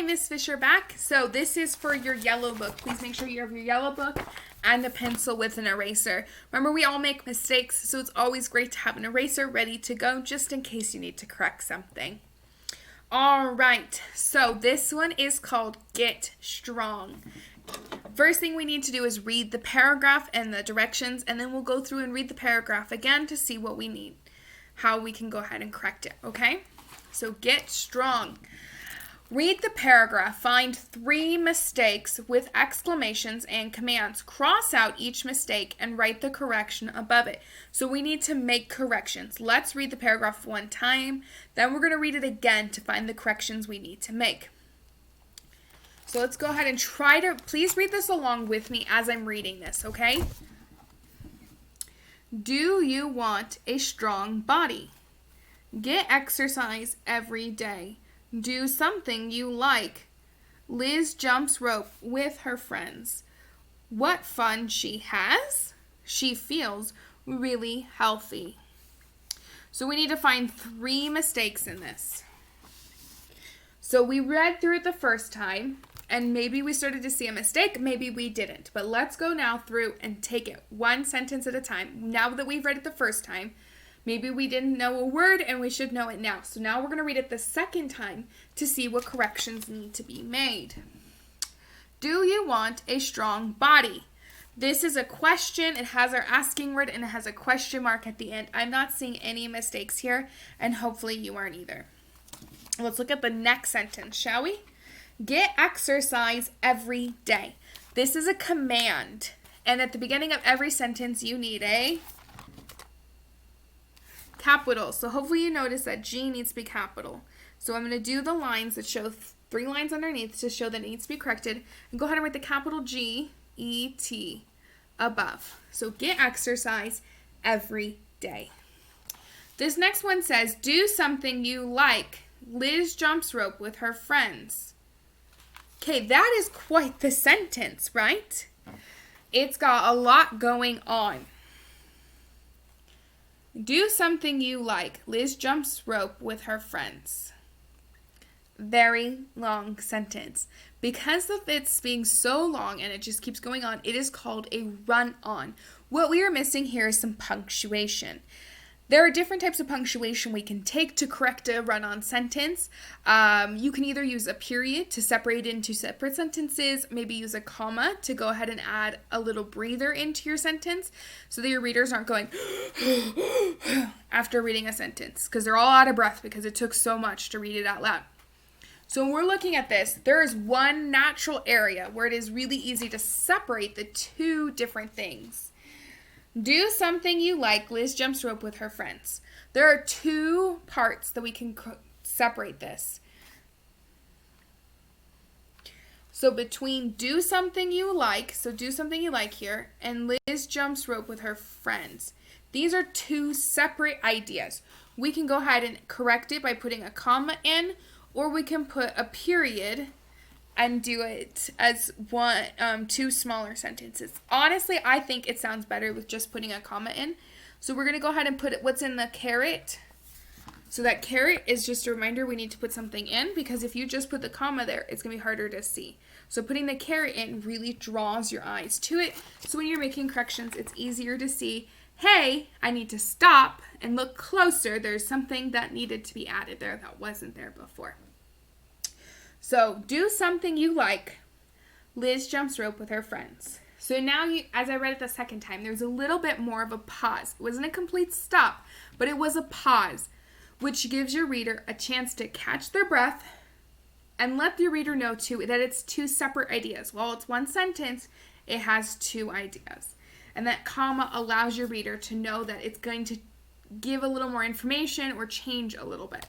Hi, Miss Fisher back. So this is for your yellow book. Please make sure you have your yellow book and a pencil with an eraser. Remember, we all make mistakes, so it's always great to have an eraser ready to go just in case you need to correct something. All right, so this one is called Get Strong. First thing we need to do is read the paragraph and the directions, and then we'll go through and read the paragraph again to see what we need, how we can go ahead and correct it, okay? So get strong. Read the paragraph, find 3 mistakes with exclamations and commands. Cross out each mistake and write the correction above it. So we need to make corrections. Let's read the paragraph one time, then we're going to read it again to find the corrections we need to make. So let's go ahead and please read this along with me as I'm reading this, okay? Do you want a strong body? Get exercise every day. Do something you like. Liz jumps rope with her friends. What fun she has. She feels really healthy. So we need to find 3 mistakes in this. So we read through it the first time, and maybe we started to see a mistake, maybe we didn't. But let's go now through and take it one sentence at a time. Now that we've read it the first time, maybe we didn't know a word and we should know it now. So now we're going to read it the second time to see what corrections need to be made. Do you want a strong body? This is a question. It has our asking word and it has a question mark at the end. I'm not seeing any mistakes here, and hopefully you aren't either. Let's look at the next sentence, shall we? Get exercise every day. This is a command. And at the beginning of every sentence, you need a capital. So hopefully you notice that G needs to be capital. So I'm going to do the lines that show 3 lines underneath to show that it needs to be corrected. And go ahead and write the capital G, E, T above. So get exercise every day. This next one says, do something you like. Liz jumps rope with her friends. Okay, that is quite the sentence, right? It's got a lot going on. Do something you like. Liz jumps rope with her friends. Very long sentence. Because of it's being so long and it just keeps going on, it is called a run-on. What we are missing here is some punctuation. There are different types of punctuation we can take to correct a run-on sentence. You can either use a period to separate it into separate sentences, maybe use a comma to go ahead and add a little breather into your sentence so that your readers aren't going after reading a sentence because they're all out of breath because it took so much to read it out loud. So when we're looking at this, there is one natural area where it is really easy to separate the 2 different things. Do something you like. Liz jumps rope with her friends. There are 2 parts that we can separate this. So between do something you like, so do something you like here, and Liz jumps rope with her friends. These are 2 separate ideas. We can go ahead and correct it by putting a comma in, or we can put a period and do it as 2 smaller sentences. Honestly, I think it sounds better with just putting a comma in. So we're going to go ahead and put what's in the caret. So that caret is just a reminder we need to put something in, because if you just put the comma there, it's going to be harder to see. So putting the caret in really draws your eyes to it. So when you're making corrections, it's easier to see, hey, I need to stop and look closer. There's something that needed to be added there that wasn't there before. So, do something you like. Liz jumps rope with her friends. So now, as I read it the second time, there's a little bit more of a pause. It wasn't a complete stop, but it was a pause, which gives your reader a chance to catch their breath and let your reader know, too, that it's 2 separate ideas. While it's one sentence, it has 2 ideas. And that comma allows your reader to know that it's going to give a little more information or change a little bit.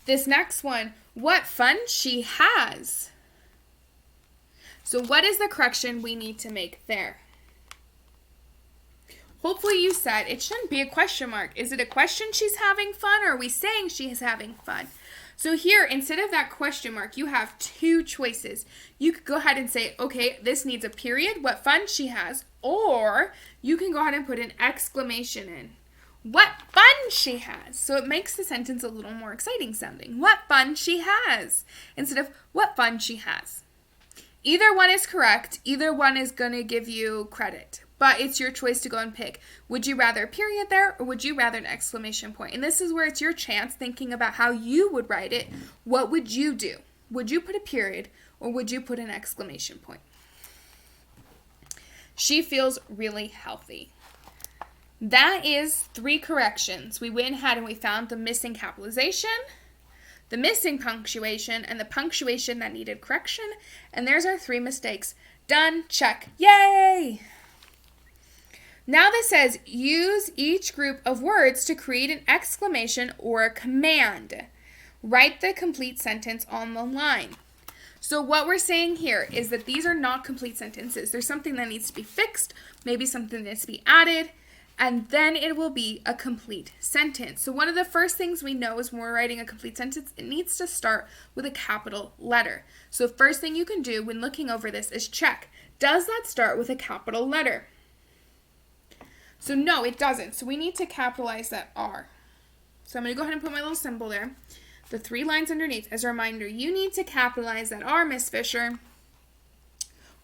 This next one, what fun she has. So what is the correction we need to make there? Hopefully you said it shouldn't be a question mark. Is it a question she's having fun, or are we saying she's having fun? So here, instead of that question mark, you have 2 choices. You could go ahead and say, okay, this needs a period, what fun she has, or you can go ahead and put an exclamation in. What fun she has. So it makes the sentence a little more exciting sounding. What fun she has. Instead of what fun she has. Either one is correct. Either one is going to give you credit. But it's your choice to go and pick. Would you rather a period there or would you rather an exclamation point? And this is where it's your chance thinking about how you would write it. What would you do? Would you put a period or would you put an exclamation point? She feels really healthy. That is 3 corrections. We went ahead and we found the missing capitalization, the missing punctuation, and the punctuation that needed correction. And there's our 3 mistakes. Done. Check. Yay! Now this says, use each group of words to create an exclamation or a command. Write the complete sentence on the line. So what we're saying here is that these are not complete sentences. There's something that needs to be fixed, maybe something that needs to be added, and then it will be a complete sentence. So one of the first things we know is when we're writing a complete sentence, it needs to start with a capital letter. So first thing you can do when looking over this is check, does that start with a capital letter? So no, it doesn't. So we need to capitalize that R. So I'm going to go ahead and put my little symbol there. The 3 lines underneath. As a reminder, you need to capitalize that R, Miss Fisher.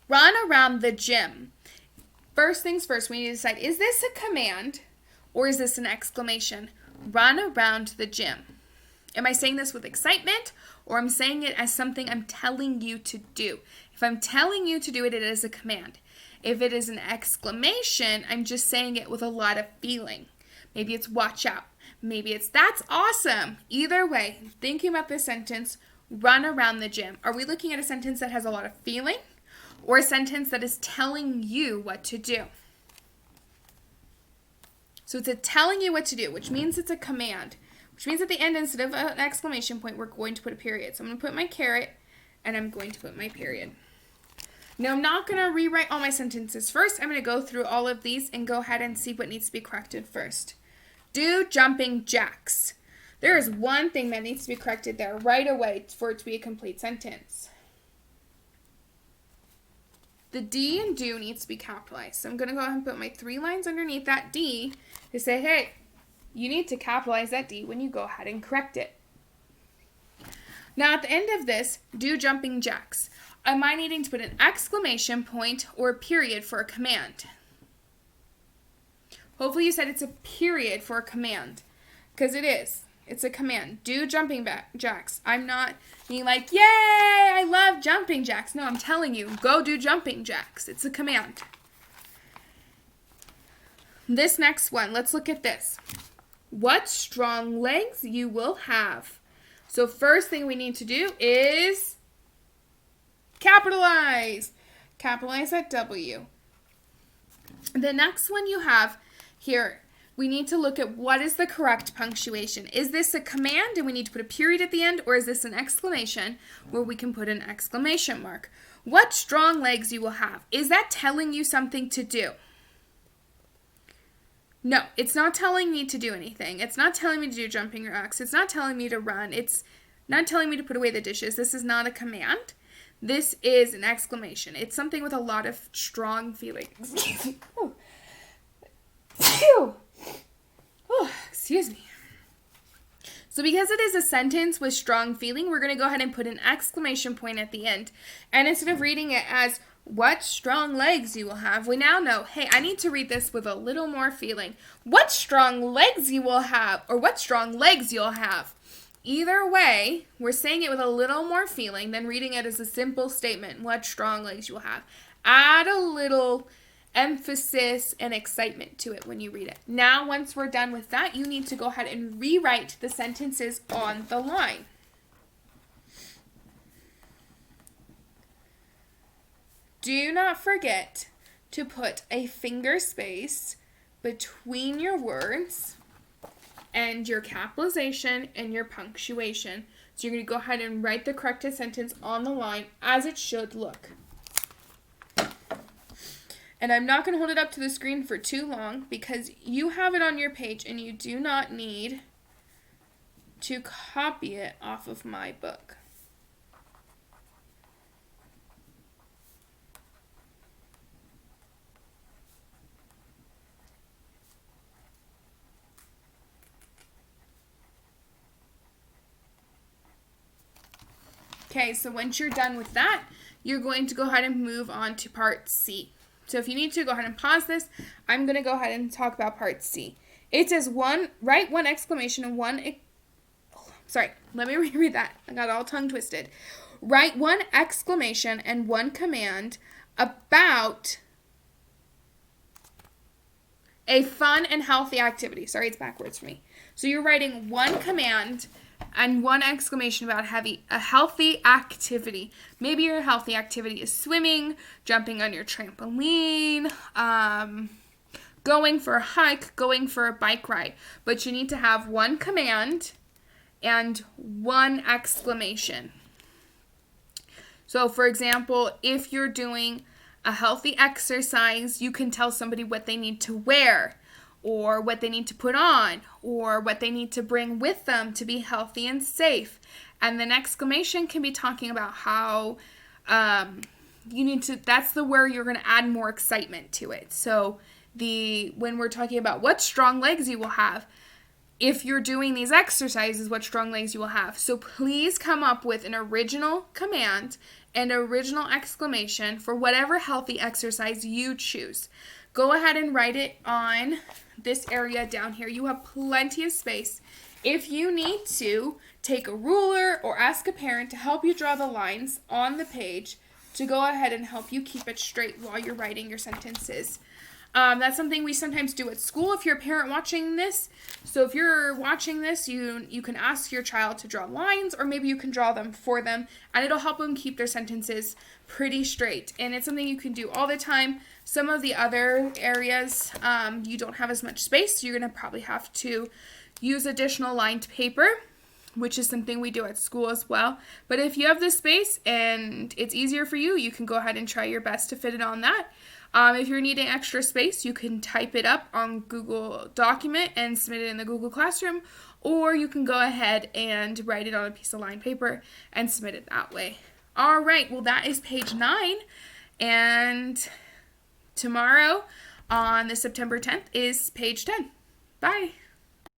Run around the gym. First things first, we need to decide, is this a command or is this an exclamation? Run around the gym. Am I saying this with excitement or I'm saying it as something I'm telling you to do? If I'm telling you to do it, it is a command. If it is an exclamation, I'm just saying it with a lot of feeling. Maybe it's watch out. Maybe it's that's awesome. Either way, thinking about this sentence, run around the gym. Are we looking at a sentence that has a lot of feeling or a sentence that is telling you what to do? So it's a telling you what to do, which means it's a command, which means at the end, instead of an exclamation point, we're going to put a period. So I'm going to put my caret and I'm going to put my period. Now, I'm not going to rewrite all my sentences first. I'm going to go through all of these and go ahead and see what needs to be corrected first. Do jumping jacks. There is one thing that needs to be corrected there right away for it to be a complete sentence. The D in do needs to be capitalized. So I'm going to go ahead and put my 3 lines underneath that D to say, hey, you need to capitalize that D when you go ahead and correct it. Now, at the end of this, do jumping jacks. Am I needing to put an exclamation point or a period for a command? Hopefully you said it's a period for a command, because it is. It's a command. Do jumping jacks. I'm not being like, yay, I love jumping jacks. No, I'm telling you, go do jumping jacks. It's a command. This next one, let's look at this. What strong legs you will have. So first thing we need to do is capitalize. Capitalize that W. The next one you have here, we need to look at what is the correct punctuation. Is this a command and we need to put a period at the end, or is this an exclamation where we can put an exclamation mark? What strong legs you will have. Is that telling you something to do? No, it's not telling me to do anything. It's not telling me to do jumping jacks. It's not telling me to run. It's not telling me to put away the dishes. This is not a command. This is an exclamation. It's something with a lot of strong feeling. Excuse me. So because it is a sentence with strong feeling, we're going to go ahead and put an exclamation point at the end. And instead of reading it as, what strong legs you will have, we now know, hey, I need to read this with a little more feeling. What strong legs you will have, or what strong legs you'll have. Either way, we're saying it with a little more feeling than reading it as a simple statement, what strong legs you will have. Add a little emphasis and excitement to it when you read it. Now, once we're done with that, you need to go ahead and rewrite the sentences on the line. Do not forget to put a finger space between your words and your capitalization and your punctuation. So you're going to go ahead and write the corrected sentence on the line as it should look. And I'm not going to hold it up to the screen for too long because you have it on your page and you do not need to copy it off of my book. Okay, so once you're done with that, you're going to go ahead and move on to part C. So if you need to, go ahead and pause this. I'm going to go ahead and talk about part C. It says write one exclamation and let me reread that. I got all tongue twisted. Write one exclamation and one command about a fun and healthy activity. Sorry, it's backwards for me. So you're writing one command and one exclamation about a healthy activity. Maybe your healthy activity is swimming, jumping on your trampoline, going for a hike, going for a bike ride. But you need to have one command and one exclamation. So, for example, if you're doing a healthy exercise, you can tell somebody what they need to wear, or what they need to put on, or what they need to bring with them to be healthy and safe. And then exclamation can be talking about how that's where you're going to add more excitement to it. So when we're talking about what strong legs you will have, if you're doing these exercises, what strong legs you will have. So please come up with an original command and original exclamation for whatever healthy exercise you choose. Go ahead and write it on this area down here. You have plenty of space. If you need to, take a ruler or ask a parent to help you draw the lines on the page to go ahead and help you keep it straight while you're writing your sentences. That's something we sometimes do at school if you're a parent watching this. So if you're watching this, you can ask your child to draw lines, or maybe you can draw them for them, and it'll help them keep their sentences pretty straight. And it's something you can do all the time. Some of the other areas, you don't have as much space, so you're going to probably have to use additional lined paper, which is something we do at school as well. But if you have the space and it's easier for you, you can go ahead and try your best to fit it on that. If you're needing extra space, you can type it up on Google Document and submit it in the Google Classroom, or you can go ahead and write it on a piece of lined paper and submit it that way. All right, well, that is page 9, and tomorrow on the September 10th is page 10. Bye.